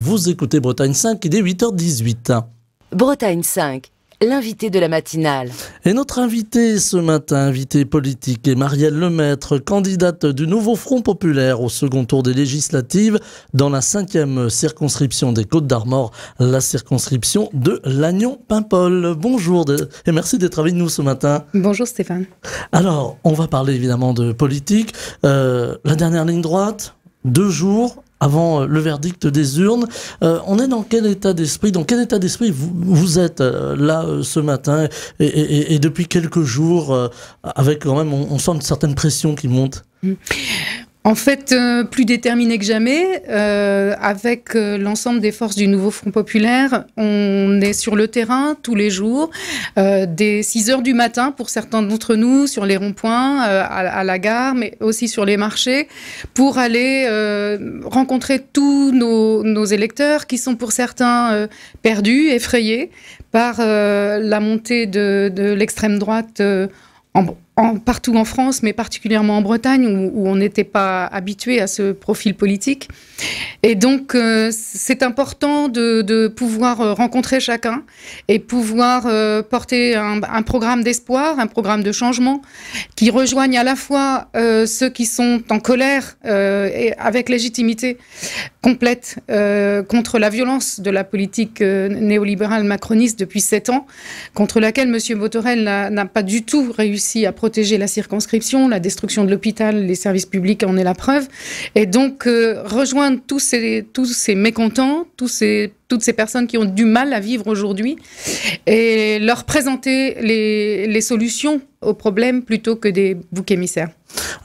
Vous écoutez Bretagne 5, il est 8h18. Bretagne 5, l'invité de la matinale. Et notre invité ce matin, invité politique, est Marielle Lemaître, candidate du Nouveau Front Populaire au second tour des législatives dans la 5e circonscription des Côtes-d'Armor, la circonscription de Lannion-Paimpol. Bonjour et merci d'être avec nous ce matin. Bonjour Stéphane. Alors, on va parler évidemment de politique. La dernière ligne droite, 2 jours avant le verdict des urnes. On est dans quel état d'esprit vous êtes là ce matin et depuis quelques jours avec quand même, on sent une certaine pression qui monte. En fait, plus déterminé que jamais, avec l'ensemble des forces du Nouveau Front Populaire, on est sur le terrain tous les jours, dès 6h du matin pour certains d'entre nous, sur les ronds-points, à la gare, mais aussi sur les marchés, pour aller rencontrer tous nos électeurs qui sont pour certains perdus, effrayés par la montée de l'extrême droite partout en France, mais particulièrement en Bretagne, où on n'était pas habitué à ce profil politique. Et donc, c'est important de pouvoir rencontrer chacun et pouvoir porter un programme d'espoir, un programme de changement qui rejoigne à la fois ceux qui sont en colère et avec légitimité complète contre la violence de la politique néolibérale macroniste depuis 7 ans, contre laquelle M. Botorel n'a pas du tout réussi à protéger la circonscription, la destruction de l'hôpital, les services publics en est la preuve. Et donc, rejoindre tous ces mécontents, toutes ces personnes qui ont du mal à vivre aujourd'hui et leur présenter les solutions aux problèmes plutôt que des boucs émissaires.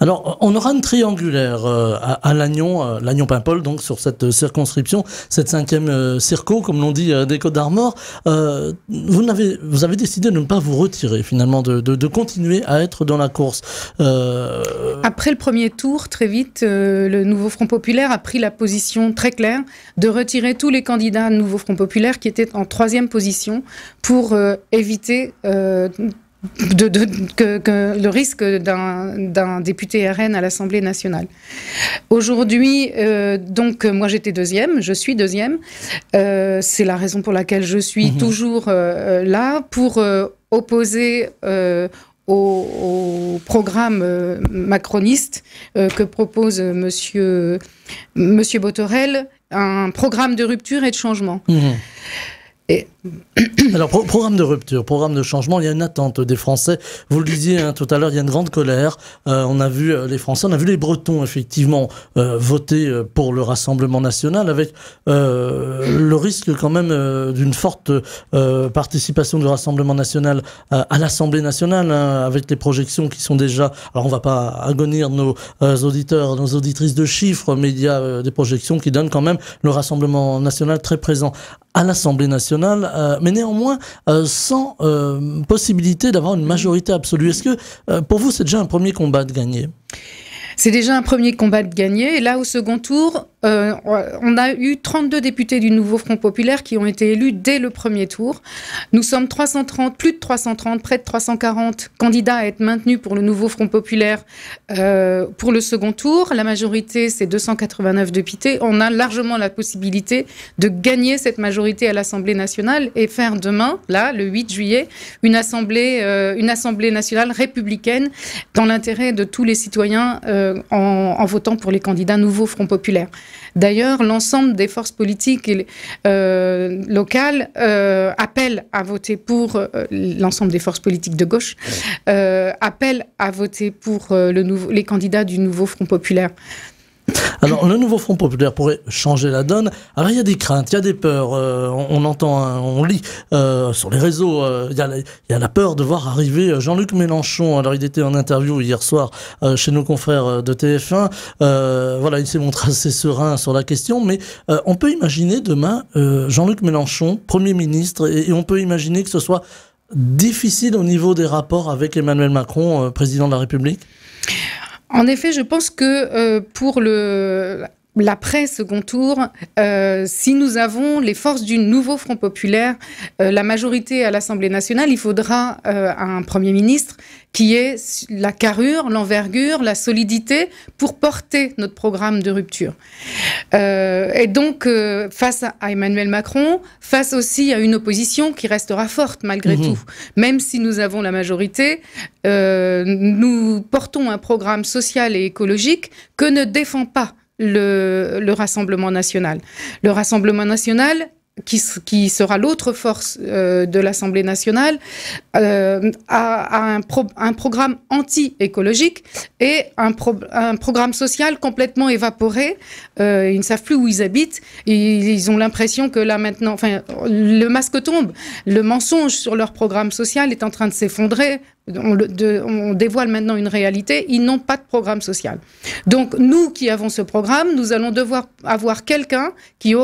Alors, on aura une triangulaire à Lannion, Lannion-Paimpol, donc sur cette circonscription, cette 5e circo, comme l'on dit, des Côtes-d'Armor. Vous avez décidé de ne pas vous retirer, finalement, de continuer à être dans la course. Après le premier tour, très vite, le Nouveau Front Populaire a pris la position très claire de retirer tous les candidats Nouveau Front Populaire qui étaient en 3e position pour éviter le risque d'un député RN à l'Assemblée nationale. Aujourd'hui, donc moi j'étais 2e, je suis 2e. C'est la raison pour laquelle je suis toujours là pour opposer au programme macroniste que propose Monsieur Botorel, un programme de rupture et de changement. Alors, programme de rupture, programme de changement, il y a une attente des Français. Vous le disiez tout à l'heure, il y a une grande colère. On a vu les Français, on a vu les Bretons, effectivement, voter pour le Rassemblement national avec le risque quand même d'une forte participation du Rassemblement national à l'Assemblée nationale, avec les projections qui sont déjà... Alors, on ne va pas agonir nos auditeurs, nos auditrices de chiffres, mais il y a des projections qui donnent quand même le Rassemblement national très présent à l'Assemblée nationale, mais néanmoins sans possibilité d'avoir une majorité absolue. Est-ce que pour vous c'est déjà un premier combat de gagner ? C'est déjà un premier combat de gagner. Et là, au second tour, on a eu 32 députés du Nouveau Front Populaire qui ont été élus dès le premier tour. Nous sommes 330, plus de 330, près de 340 candidats à être maintenus pour le Nouveau Front Populaire pour le second tour. La majorité, c'est 289 députés. On a largement la possibilité de gagner cette majorité à l'Assemblée nationale et faire demain, là, le 8 juillet, une Assemblée nationale républicaine dans l'intérêt de tous les citoyens en votant pour les candidats Nouveau Front Populaire. D'ailleurs, l'ensemble des forces politiques locales appellent à voter pour l'ensemble des forces politiques de gauche, appellent à voter pour les candidats du Nouveau Front Populaire. Alors, le Nouveau Front Populaire pourrait changer la donne. Alors, il y a des craintes, il y a des peurs. On entend, on lit sur les réseaux, il y a la peur de voir arriver Jean-Luc Mélenchon. Alors, il était en interview hier soir chez nos confrères de TF1. Voilà, il s'est montré assez serein sur la question. Mais on peut imaginer demain Jean-Luc Mélenchon, Premier ministre, et on peut imaginer que ce soit difficile au niveau des rapports avec Emmanuel Macron, président de la République ? En effet, je pense que pour l'après-second tour, si nous avons les forces du nouveau Front populaire, la majorité à l'Assemblée nationale, il faudra un Premier ministre qui ait la carrure, l'envergure, la solidité pour porter notre programme de rupture. Et donc, face à Emmanuel Macron, face aussi à une opposition qui restera forte malgré tout, même si nous avons la majorité, nous portons un programme social et écologique que ne défend pas le Rassemblement national. Le Rassemblement national, qui sera l'autre force de l'Assemblée nationale, a un programme anti-écologique et un programme social complètement évaporé. Ils ne savent plus où ils habitent. Ils ont l'impression que là maintenant, enfin, le masque tombe. Le mensonge sur leur programme social est en train de s'effondrer. On dévoile maintenant une réalité. Ils n'ont pas de programme social. Donc nous qui avons ce programme, nous allons devoir avoir quelqu'un qui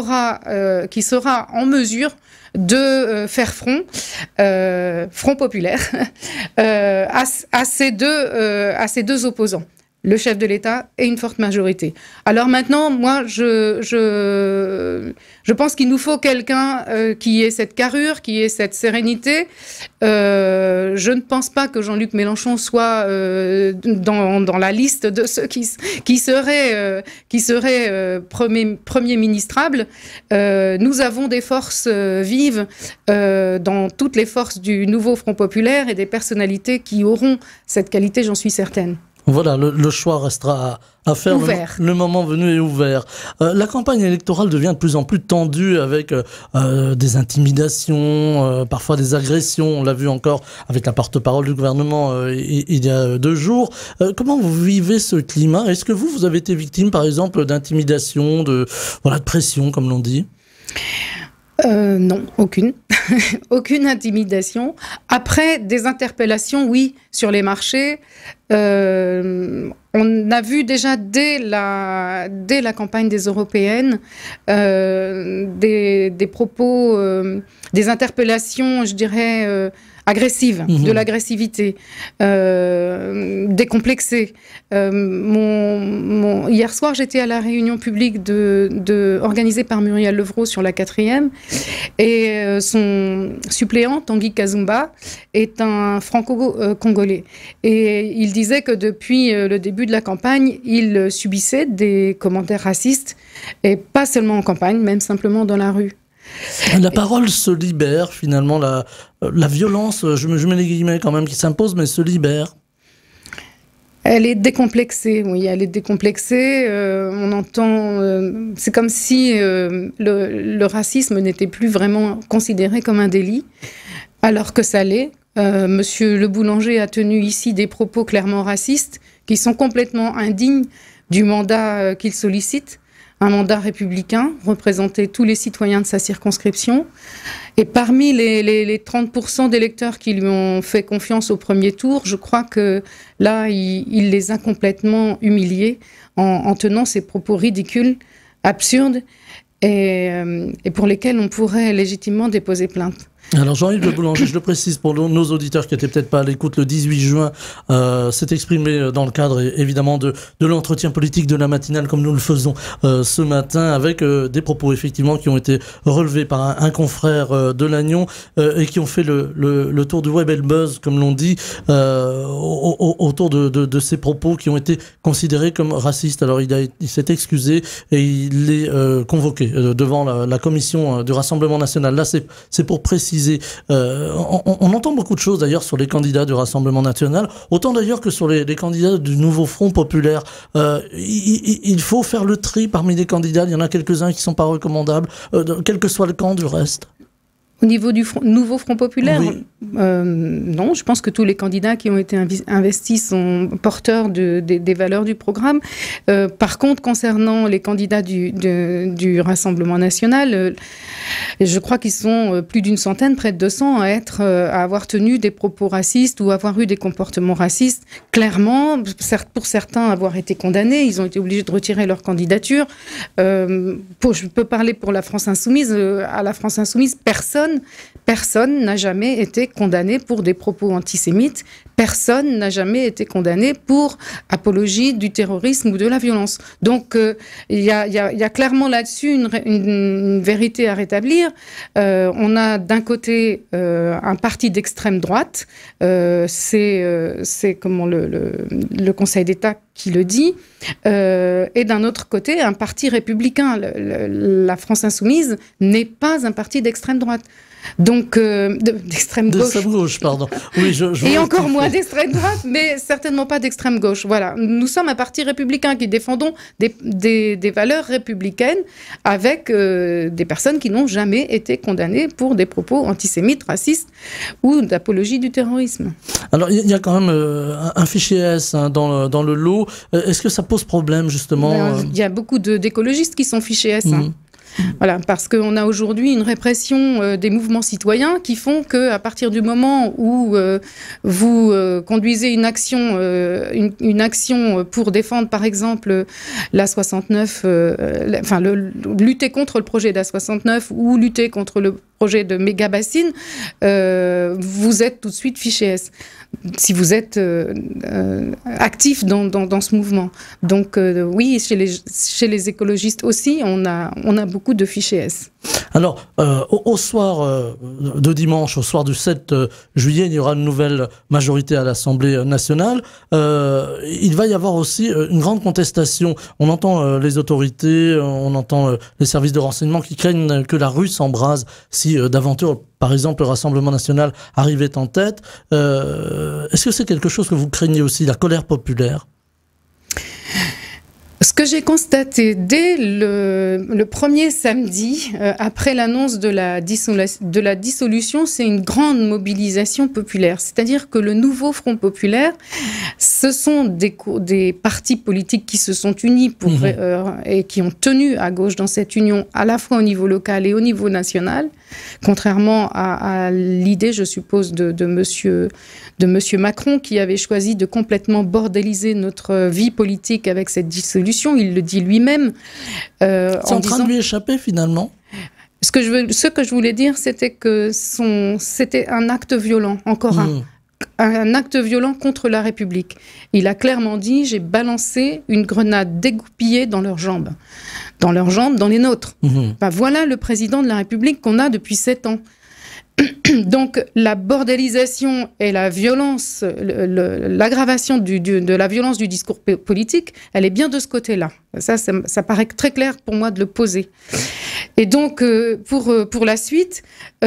sera en mesure de faire front populaire, à ces deux opposants, le chef de l'État et une forte majorité. Alors maintenant, moi, je pense qu'il nous faut quelqu'un qui ait cette carrure, qui ait cette sérénité. Je ne pense pas que Jean-Luc Mélenchon soit dans la liste de ceux qui seraient premier ministrables. Nous avons des forces vives dans toutes les forces du nouveau Front populaire et des personnalités qui auront cette qualité, j'en suis certaine. Voilà, le choix restera à faire. Le moment venu est ouvert. La campagne électorale devient de plus en plus tendue avec des intimidations, parfois des agressions. On l'a vu encore avec la porte-parole du gouvernement il y a 2 jours. Comment vous vivez ce climat? Est-ce que vous avez été victime, par exemple, d'intimidation, de pression, comme l'on dit? Non, aucune. Aucune intimidation. Après, des interpellations, oui, sur les marchés. On a vu déjà dès la campagne des européennes des propos, des interpellations, je dirais, agressives, de l'agressivité, décomplexée. Hier soir, j'étais à la réunion publique organisée par Muriel Levrault sur la 4e, et son suppléant, Tanguy Kazumba, est un franco-congolais. Et il disait que depuis le début de la campagne, il subissait des commentaires racistes, et pas seulement en campagne, même simplement dans la rue. La parole se libère, finalement, la violence, je mets les guillemets quand même, qui s'impose, mais se libère. Elle est décomplexée, oui, elle est décomplexée. On entend, c'est comme si le racisme n'était plus vraiment considéré comme un délit, alors que ça l'est. Monsieur Le Boulanger a tenu ici des propos clairement racistes, qui sont complètement indignes du mandat qu'il sollicite. Un mandat républicain, représenter tous les citoyens de sa circonscription. Et parmi les 30% d'électeurs qui lui ont fait confiance au premier tour, je crois que là, il les a complètement humiliés en tenant ces propos ridicules, absurdes, et pour lesquels on pourrait légitimement déposer plainte. Alors Jean-Yves Le Boulanger, je le précise pour nos auditeurs qui n'étaient peut-être pas à l'écoute, le 18 juin s'est exprimé dans le cadre évidemment de l'entretien politique de la matinale comme nous le faisons ce matin, avec des propos effectivement qui ont été relevés par un confrère de Lannion et qui ont fait le tour du web et le buzz, comme l'on dit, autour de ces propos qui ont été considérés comme racistes. Alors il s'est excusé et il est convoqué devant la commission du Rassemblement national. Là c'est pour préciser. On entend beaucoup de choses d'ailleurs sur les candidats du Rassemblement national, autant d'ailleurs que sur les candidats du nouveau Front populaire. Il faut faire le tri parmi les candidats. Il y en a quelques-uns qui ne sont pas recommandables, quel que soit le camp du reste. Au niveau du nouveau Front populaire, oui. Non, je pense que tous les candidats qui ont été investis sont porteurs des valeurs du programme. Par contre, concernant les candidats du Rassemblement national, je crois qu'ils sont plus d'une centaine, près de 200, à avoir tenu des propos racistes ou avoir eu des comportements racistes. Clairement, pour certains, avoir été condamnés, ils ont été obligés de retirer leur candidature. Je peux parler pour la France insoumise. À la France insoumise, personne personne n'a jamais été condamné pour des propos antisémites, personne n'a jamais été condamné pour apologie du terrorisme ou de la violence. Donc, il y a clairement là-dessus une vérité à rétablir. On a d'un côté un parti d'extrême droite, c'est comment le Conseil d'État qui le dit, et d'un autre côté, un parti républicain. La France Insoumise n'est pas un parti d'extrême droite. Donc, d'extrême gauche. D'extrême gauche, pardon. Oui, et encore moins d'extrême droite, mais certainement pas d'extrême gauche. Voilà. Nous sommes un parti républicain qui défendons des valeurs républicaines avec des personnes qui n'ont jamais été condamnées pour des propos antisémites, racistes ou d'apologie du terrorisme. Alors, il y a quand même un fichier S dans le lot. Est-ce que ça pose problème, justement Il y a beaucoup d'écologistes qui sont fichés S. Voilà, parce qu'on a aujourd'hui une répression des mouvements citoyens qui font qu'à partir du moment où vous conduisez une action pour défendre, par exemple, l'A69, lutter contre le projet d'A69 ou lutter contre le projet de méga-bassine, vous êtes tout de suite fiché S. Si vous êtes actif dans ce mouvement. Donc oui, chez les écologistes aussi, on a beaucoup de fichiers S. Alors, au soir de dimanche, au soir du 7 juillet, il y aura une nouvelle majorité à l'Assemblée nationale. Il va y avoir aussi une grande contestation. On entend les autorités, on entend les services de renseignement qui craignent que la rue s'embrase si d'aventure, par exemple, le Rassemblement national arrivait en tête. Est-ce que c'est quelque chose que vous craignez aussi, la colère populaire ? Ce que j'ai constaté dès le premier samedi, après l'annonce de la dissolution, c'est une grande mobilisation populaire. C'est-à-dire que le nouveau Front populaire, ce sont des partis politiques qui se sont unis et qui ont tenu à gauche dans cette union, à la fois au niveau local et au niveau national, contrairement à l'idée, je suppose, de monsieur Macron, qui avait choisi de complètement bordéliser notre vie politique avec cette dissolution. Il le dit lui-même. C'est en train de lui échapper, finalement. Ce que je voulais dire, c'était que c'était un acte violent, encore un acte violent contre la République. Il a clairement dit, j'ai balancé une grenade dégoupillée dans leurs jambes, dans les nôtres. Voilà le président de la République qu'on a depuis 7 ans. Donc la bordélisation et la violence, l'aggravation de la violence du discours politique, elle est bien de ce côté-là. Ça paraît très clair pour moi de le poser. Et donc pour la suite, on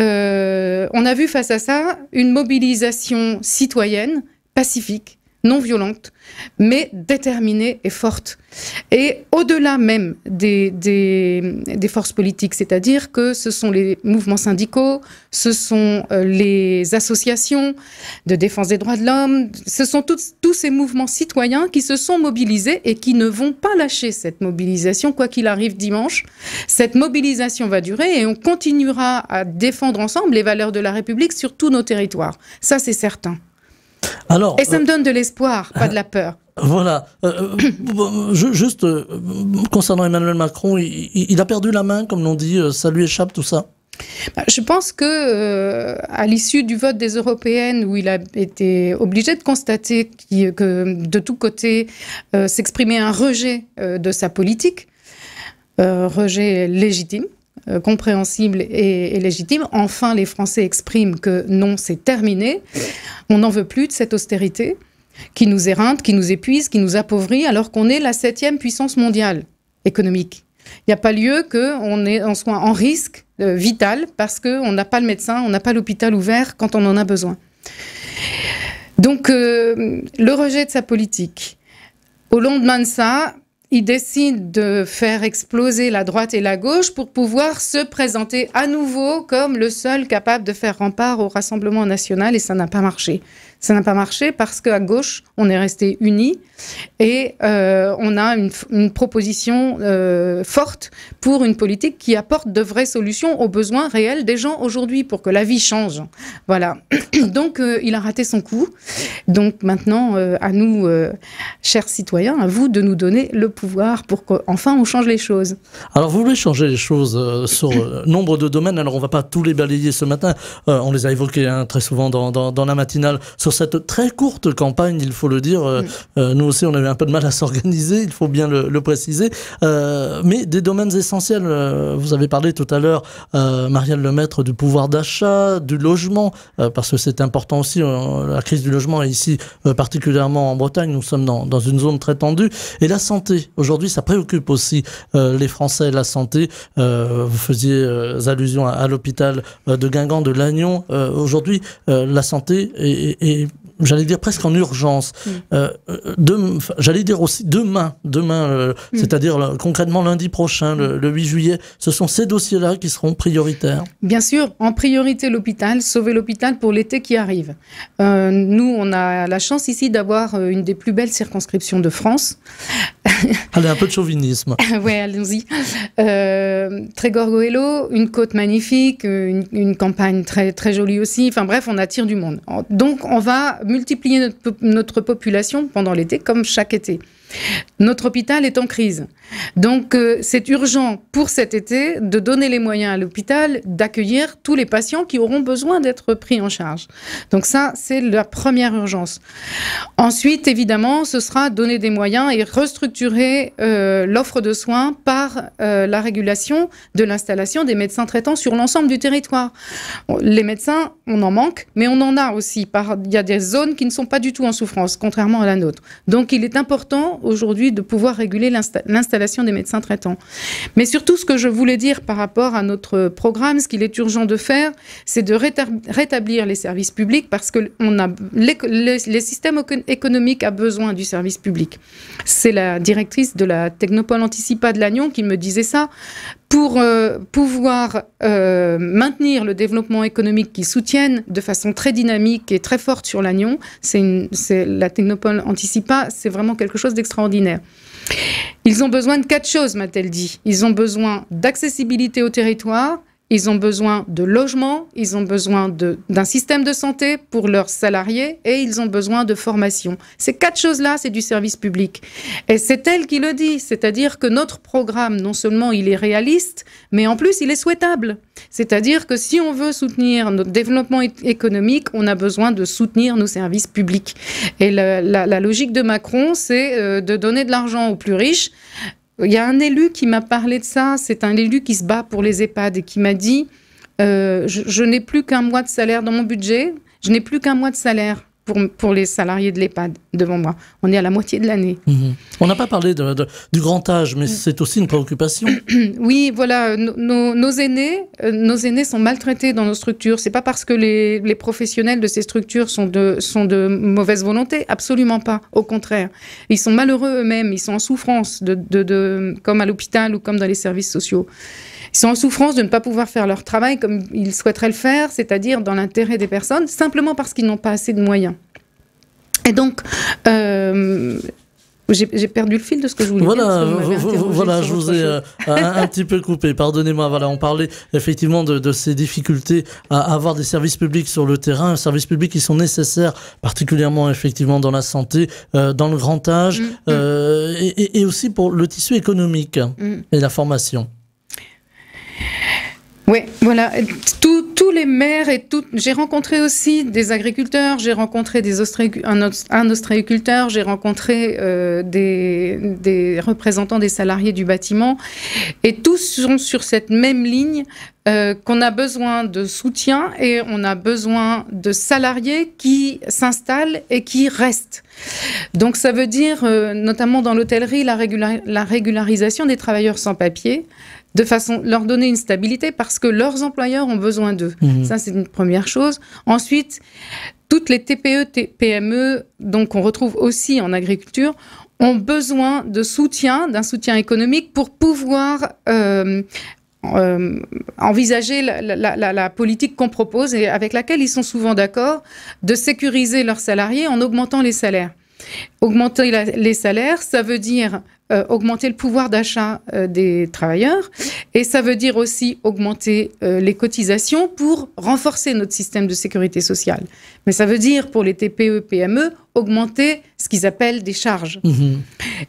a vu face à ça une mobilisation citoyenne, pacifique, non violente, mais déterminée et forte. Et au-delà même des forces politiques, c'est-à-dire que ce sont les mouvements syndicaux, ce sont les associations de défense des droits de l'homme, ce sont tous ces mouvements citoyens qui se sont mobilisés et qui ne vont pas lâcher cette mobilisation, quoi qu'il arrive dimanche. Cette mobilisation va durer et on continuera à défendre ensemble les valeurs de la République sur tous nos territoires. Ça, c'est certain. Alors, et ça me donne de l'espoir, pas de la peur. Voilà. Juste concernant Emmanuel Macron, il a perdu la main, comme l'on dit, ça lui échappe tout ça. Je pense que à l'issue du vote des européennes, où il a été obligé de constater que de tous côtés s'exprimait un rejet de sa politique, rejet légitime, compréhensible et légitime. Enfin, les Français expriment que non, c'est terminé. On n'en veut plus de cette austérité qui nous éreinte, qui nous épuise, qui nous appauvrit, alors qu'on est la 7e puissance mondiale économique. Il n'y a pas lieu qu'on soit en risque vital parce qu'on n'a pas le médecin, on n'a pas l'hôpital ouvert quand on en a besoin. Donc, le rejet de sa politique. Au lendemain de ça, il décide de faire exploser la droite et la gauche pour pouvoir se présenter à nouveau comme le seul capable de faire rempart au Rassemblement national, et ça n'a pas marché. Ça n'a pas marché parce qu'à gauche, on est resté unis et on a une proposition forte pour une politique qui apporte de vraies solutions aux besoins réels des gens aujourd'hui pour que la vie change. Voilà. Donc, il a raté son coup. Donc, maintenant, à nous, chers citoyens, à vous de nous donner le pouvoir pour qu'enfin on change les choses. Alors, vous voulez changer les choses sur nombre de domaines. Alors, on ne va pas tous les balayer ce matin. On les a évoqués très souvent dans la matinale. Sur cette très courte campagne, il faut le dire, nous aussi, on a eu un peu de mal à s'organiser, il faut bien le préciser. Mais des domaines essentiels. Vous avez parlé tout à l'heure, Marielle Lemaître, du pouvoir d'achat, du logement, parce que c'est important aussi. La crise du logement est ici, particulièrement en Bretagne. Nous sommes dans une zone très tendue. Et la santé, aujourd'hui, ça préoccupe aussi les Français, la santé. Vous faisiez allusion à l'hôpital de Guingamp, de Lannion. Aujourd'hui, la santé est j'allais dire presque en urgence. J'allais dire aussi demain, c'est-à-dire concrètement lundi prochain, le 8 juillet, ce sont ces dossiers-là qui seront prioritaires. Bien sûr, en priorité l'hôpital, sauver l'hôpital pour l'été qui arrive. Nous, on a la chance ici d'avoir une des plus belles circonscriptions de France. Allez, un peu de chauvinisme. Oui, allons-y. Trégor-Goëlo, une côte magnifique, une campagne très, très jolie aussi. Enfin bref, on attire du monde. Donc, on va multiplier notre population pendant l'été, comme chaque été. Notre hôpital est en crise. Donc, c'est urgent pour cet été de donner les moyens à l'hôpital d'accueillir tous les patients qui auront besoin d'être pris en charge. Donc ça, c'est la première urgence. Ensuite, évidemment, ce sera donner des moyens et restructurer l'offre de soins par la régulation de l'installation des médecins traitants sur l'ensemble du territoire. Les médecins, on en manque, mais on en a aussi. Il y a des zones qui ne sont pas du tout en souffrance, contrairement à la nôtre. Donc, il est important aujourd'hui de pouvoir réguler l'installation des médecins traitants. Mais surtout, ce que je voulais dire par rapport à notre programme, ce qu'il est urgent de faire, c'est de rétablir les services publics parce que les systèmes économiques ont besoin du service public. C'est la directrice de la Technopole Anticipa de Lannion qui me disait ça. Pour pouvoir maintenir le développement économique qu'ils soutiennent de façon très dynamique et très forte sur Lannion, c'est la Technopole Anticipa, c'est vraiment quelque chose d'extraordinaire. Ils ont besoin de 4 choses, m'a-t-elle dit. Ils ont besoin d'accessibilité au territoire, ils ont besoin de logement, ils ont besoin d'un système de santé pour leurs salariés et ils ont besoin de formation. Ces 4 choses-là, c'est du service public. Et c'est elle qui le dit, c'est-à-dire que notre programme, non seulement il est réaliste, mais en plus il est souhaitable. C'est-à-dire que si on veut soutenir notre développement économique, on a besoin de soutenir nos services publics. Et la logique de Macron, c'est de donner de l'argent aux plus riches. Il y a un élu qui m'a parlé de ça, c'est un élu qui se bat pour les EHPAD et qui m'a dit je n'ai plus qu'un mois de salaire dans mon budget, je n'ai plus qu'un mois de salaire pour les salariés de l'EHPAD devant moi. On est à la moitié de l'année. On n'a pas parlé du grand âge, mais c'est aussi une préoccupation. Oui, voilà, nos aînés sont maltraités dans nos structures. C'est pas parce que les professionnels de ces structures sont de mauvaise volonté, absolument pas. Au contraire, ils sont malheureux eux-mêmes, ils sont en souffrance, comme à l'hôpital ou comme dans les services sociaux. Ils sont en souffrance de ne pas pouvoir faire leur travail comme ils souhaiteraient le faire, c'est-à-dire dans l'intérêt des personnes, simplement parce qu'ils n'ont pas assez de moyens. Et donc, j'ai perdu le fil de ce que je voulais dire. Voilà, je vous ai un petit peu coupé, pardonnez-moi. Voilà, on parlait effectivement de ces difficultés à avoir des services publics sur le terrain, services publics qui sont nécessaires, particulièrement effectivement dans la santé, dans le grand âge, et aussi pour le tissu économique et la formation. Oui, voilà. Tous les maires et j'ai rencontré aussi des agriculteurs, j'ai rencontré un ostréiculteur, j'ai rencontré des représentants des salariés du bâtiment, et tous sont sur cette même ligne qu'on a besoin de soutien et on a besoin de salariés qui s'installent et qui restent. Donc ça veut dire, notamment dans l'hôtellerie, la régularisation des travailleurs sans papier, de façon leur donner une stabilité parce que leurs employeurs ont besoin d'eux. Ça, c'est une première chose. Ensuite, toutes les TPE, PME, donc on retrouve aussi en agriculture, ont besoin de soutien, d'un soutien économique pour pouvoir envisager la politique qu'on propose et avec laquelle ils sont souvent d'accord, de sécuriser leurs salariés en augmentant les salaires. Augmenter les salaires, ça veut dire augmenter le pouvoir d'achat des travailleurs et ça veut dire aussi augmenter les cotisations pour renforcer notre système de sécurité sociale. Mais ça veut dire pour les TPE, PME, augmenter ce qu'ils appellent des charges.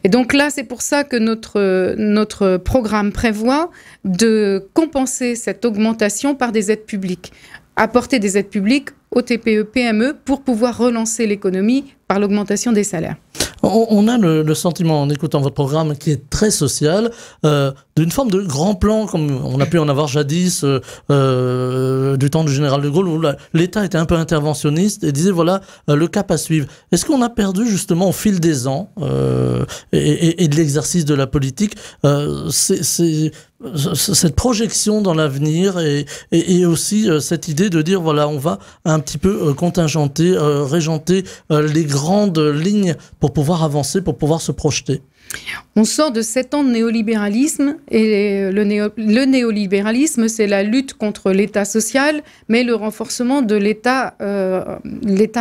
Et donc là, c'est pour ça que notre programme prévoit de compenser cette augmentation par des aides publiques. Apporter des aides publiques aux TPE, PME pour pouvoir relancer l'économie par l'augmentation des salaires. On a le sentiment, en écoutant votre programme, qui est très social, d'une forme de grand plan, comme on a pu en avoir jadis, du temps du général de Gaulle, où l'État était un peu interventionniste et disait, voilà, le cap à suivre. Est-ce qu'on a perdu, justement, au fil des ans, et de l'exercice de la politique, cette projection dans l'avenir et aussi cette idée de dire, voilà, on va un petit peu contingenter, régenter les grandes lignes pour pouvoir avancer, pour pouvoir se projeter? On sort de 7 ans de néolibéralisme et le néolibéralisme, c'est la lutte contre l'État social, mais le renforcement de l'État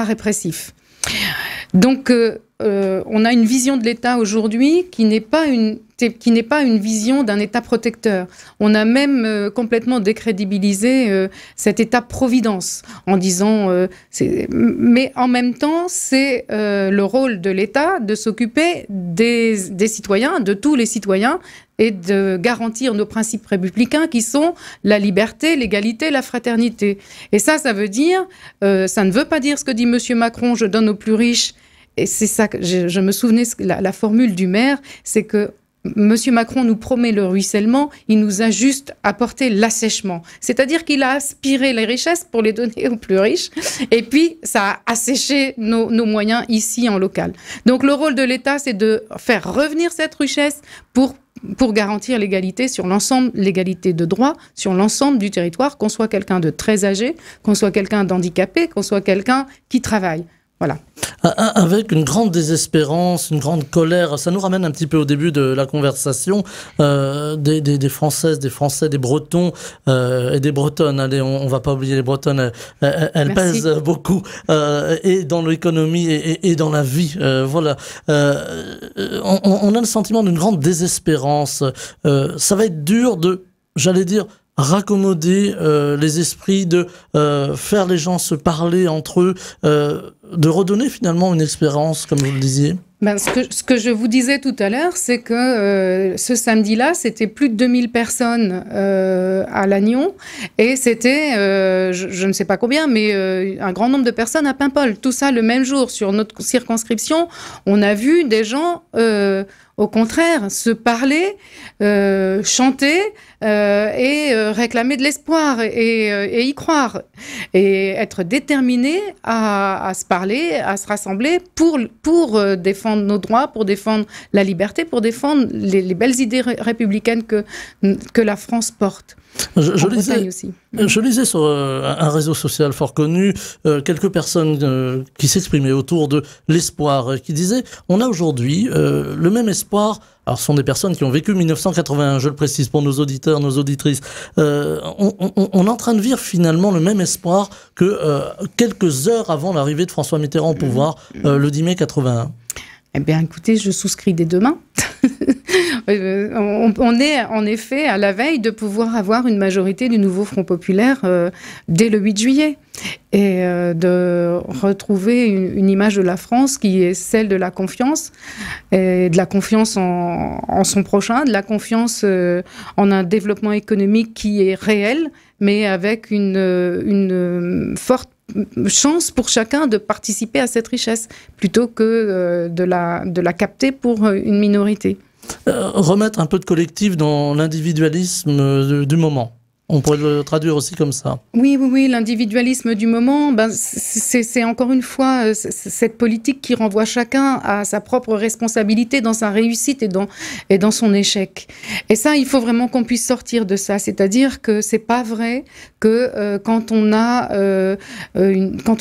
répressif. Donc, on a une vision de l'État aujourd'hui qui n'est pas une vision d'un État protecteur. On a même complètement décrédibilisé cet État-providence en disant... mais en même temps, c'est le rôle de l'État de s'occuper des citoyens, de tous les citoyens, et de garantir nos principes républicains qui sont la liberté, l'égalité, la fraternité. Et ça veut dire... ça ne veut pas dire ce que dit M. Macron, je donne aux plus riches. Et c'est ça que je me souvenais, la formule du maire, c'est que M. Macron nous promet le ruissellement, il nous a juste apporté l'assèchement. C'est-à-dire qu'il a aspiré les richesses pour les donner aux plus riches, et puis ça a asséché nos moyens ici en local. Donc le rôle de l'État, c'est de faire revenir cette richesse pour garantir l'égalité sur l'ensemble, l'égalité de droit sur l'ensemble du territoire, qu'on soit quelqu'un de très âgé, qu'on soit quelqu'un d'handicapé, qu'on soit quelqu'un qui travaille. Voilà. Avec une grande désespérance, une grande colère, ça nous ramène un petit peu au début de la conversation, des Françaises, des Français, des Bretons et des Bretonnes. Allez, on va pas oublier les Bretonnes, elles pèsent beaucoup et dans l'économie et dans la vie. Voilà. On a le sentiment d'une grande désespérance. Ça va être dur de, j'allais dire, raccommoder les esprits, de faire les gens se parler entre eux, de redonner finalement une expérience, comme vous le disiez. Ce que je vous disais tout à l'heure, c'est que ce samedi-là, c'était plus de 2000 personnes à Lannion et c'était, je ne sais pas combien, mais un grand nombre de personnes à Paimpol. Tout ça le même jour. Sur notre circonscription, on a vu des gens, au contraire, se parler, chanter et réclamer de l'espoir et y croire. Et être déterminés à se parler, à se rassembler pour défendre nos droits, pour défendre la liberté, pour défendre les belles idées républicaines que la France porte. Je lisais sur un réseau social fort connu quelques personnes qui s'exprimaient autour de l'espoir, qui disaient on a aujourd'hui le même espoir. Alors, ce sont des personnes qui ont vécu 1981, je le précise pour nos auditeurs, nos auditrices. On est en train de vivre finalement le même espoir que quelques heures avant l'arrivée de François Mitterrand au pouvoir, le 10 mai 81. Eh bien, écoutez, je souscris des deux mains. On est en effet à la veille de pouvoir avoir une majorité du nouveau Front populaire dès le 8 juillet et de retrouver une image de la France qui est celle de la confiance, et de la confiance en son prochain, de la confiance en un développement économique qui est réel, mais avec une forte chance pour chacun de participer à cette richesse plutôt que de la capter pour une minorité. Remettre un peu de collectif dans l'individualisme du moment. On pourrait le traduire aussi comme ça. Oui, l'individualisme du moment, c'est encore une fois cette politique qui renvoie chacun à sa propre responsabilité dans sa réussite et dans son échec. Et ça, il faut vraiment qu'on puisse sortir de ça. C'est-à-dire que c'est pas vrai que quand on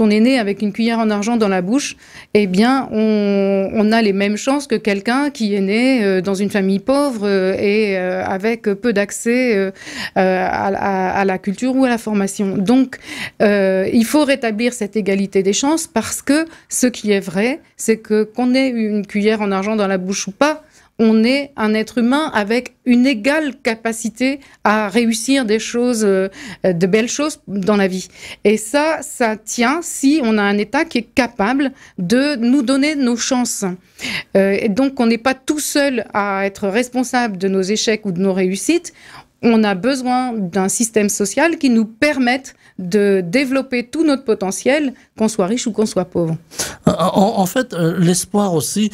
est né avec une cuillère en argent dans la bouche, eh bien, on a les mêmes chances que quelqu'un qui est né dans une famille pauvre et avec peu d'accès à la culture ou à la formation. Donc, il faut rétablir cette égalité des chances parce que ce qui est vrai, c'est que qu'on ait une cuillère en argent dans la bouche ou pas, on est un être humain avec une égale capacité à réussir des choses, de belles choses dans la vie. Et ça tient si on a un État qui est capable de nous donner nos chances. Et donc, on n'est pas tout seul à être responsable de nos échecs ou de nos réussites. On a besoin d'un système social qui nous permette de développer tout notre potentiel, qu'on soit riche ou qu'on soit pauvre. En fait, l'espoir aussi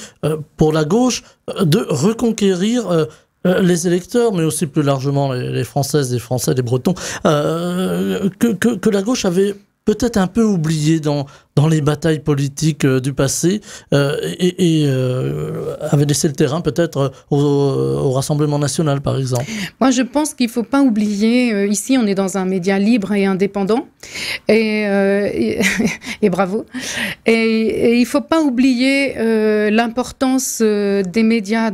pour la gauche de reconquérir les électeurs, mais aussi plus largement les Françaises, les Français, les Bretons, que la gauche avait peut-être un peu oublié dans les batailles politiques du passé et avait laissé le terrain peut-être au Rassemblement national, par exemple. Moi, je pense qu'il ne faut pas oublier, ici on est dans un média libre et indépendant, et bravo, et il ne faut pas oublier l'importance des médias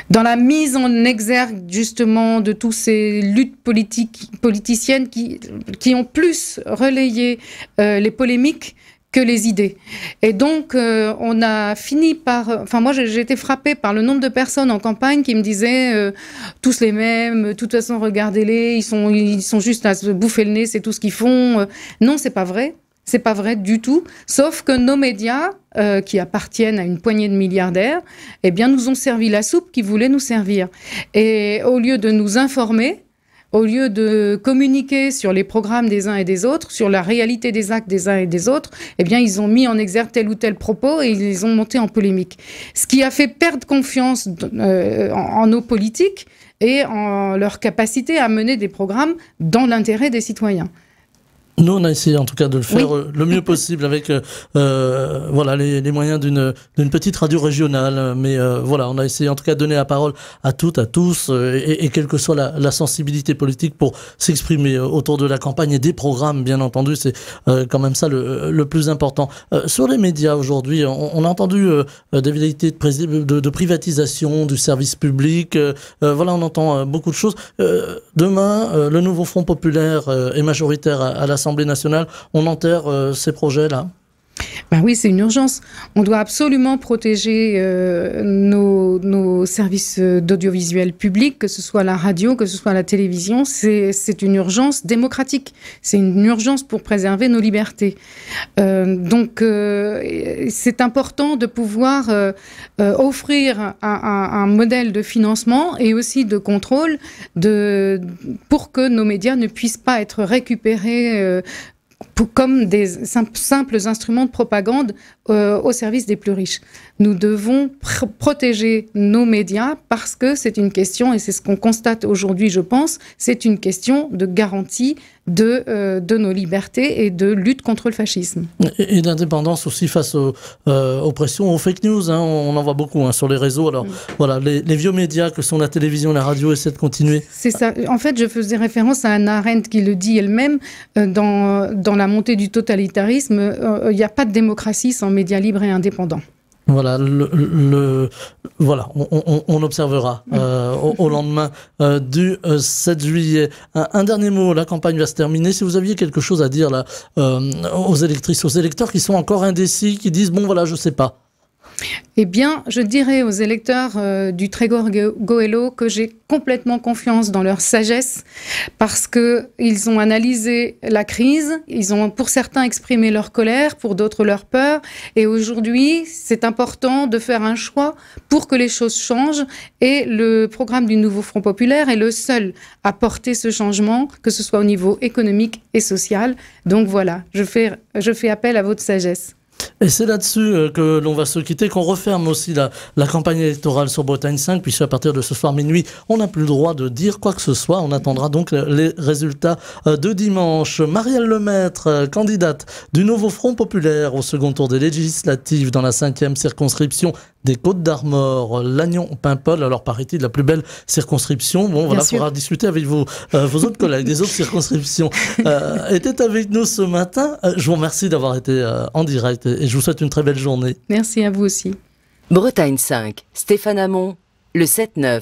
dans la mise en exergue, justement, de toutes ces luttes politiciennes qui ont plus relayé les polémiques que les idées. Et donc, on a fini par... Enfin, moi, j'ai été frappée par le nombre de personnes en campagne qui me disaient tous les mêmes, de toute façon, regardez-les, ils sont juste à se bouffer le nez, c'est tout ce qu'ils font. Non, c'est pas vrai. C'est pas vrai du tout, sauf que nos médias, qui appartiennent à une poignée de milliardaires, eh bien, nous ont servi la soupe qu'ils voulaient nous servir. Et au lieu de nous informer, au lieu de communiquer sur les programmes des uns et des autres, sur la réalité des actes des uns et des autres, eh bien, ils ont mis en exergue tel ou tel propos et ils les ont montés en polémique. Ce qui a fait perdre confiance en nos politiques et en leur capacité à mener des programmes dans l'intérêt des citoyens. Nous, on a essayé en tout cas de le faire le mieux possible avec voilà, les moyens d'une petite radio régionale. Mais voilà, on a essayé en tout cas de donner la parole à toutes, à tous, et quelle que soit la sensibilité politique pour s'exprimer autour de la campagne et des programmes, bien entendu. C'est quand même ça le plus important. Sur les médias aujourd'hui, on a entendu des velléités de privatisation du service public. Voilà, on entend beaucoup de choses. Demain, le nouveau Front populaire est majoritaire à l'Assemblée nationale. On enterre ces projets-là? Ben oui, c'est une urgence. On doit absolument protéger nos services d'audiovisuel public, que ce soit la radio, que ce soit la télévision. C'est une urgence démocratique. C'est une urgence pour préserver nos libertés. Donc, c'est important de pouvoir offrir un modèle de financement et aussi de contrôle pour que nos médias ne puissent pas être récupérés comme des simples instruments de propagande au service des plus riches. Nous devons protéger nos médias parce que c'est une question, et c'est ce qu'on constate aujourd'hui, je pense, c'est une question de garantie de nos libertés et de lutte contre le fascisme. Et d'indépendance aussi face aux pressions, aux fake news. Hein, on en voit beaucoup sur les réseaux. Alors voilà, les vieux médias que sont la télévision, la radio essaient de continuer. C'est ça. En fait, je faisais référence à Hannah Arendt qui le dit elle-même, dans la montée du totalitarisme, il n'y a pas de démocratie sans médias libres et indépendants. Voilà, voilà, on observera au lendemain du 7 juillet. Un dernier mot, la campagne va se terminer. Si vous aviez quelque chose à dire là, aux électrices, aux électeurs qui sont encore indécis, qui disent « bon voilà, je sais pas ». Eh bien, je dirais aux électeurs du Trégor Goëlo que j'ai complètement confiance dans leur sagesse parce qu'ils ont analysé la crise, ils ont pour certains exprimé leur colère, pour d'autres leur peur. Et aujourd'hui, c'est important de faire un choix pour que les choses changent. Et le programme du nouveau Front populaire est le seul à porter ce changement, que ce soit au niveau économique et social. Donc voilà, je fais appel à votre sagesse. Et c'est là-dessus que l'on va se quitter, qu'on referme aussi la campagne électorale sur Bretagne 5, puisque à partir de ce soir minuit, on n'a plus le droit de dire quoi que ce soit. On attendra donc les résultats de dimanche. Marielle Lemaître, candidate du nouveau Front Populaire au second tour des législatives dans la 5e circonscription des Côtes-d'Armor, Lannion-Paimpol. Alors paraît-il la plus belle circonscription. Bon, voilà, il faudra discuter avec vos autres collègues des autres circonscriptions. Était avec nous ce matin. Je vous remercie d'avoir été en direct et je vous souhaite une très belle journée. Merci à vous aussi. Bretagne 5, Stéphane Hamon, le 7-9.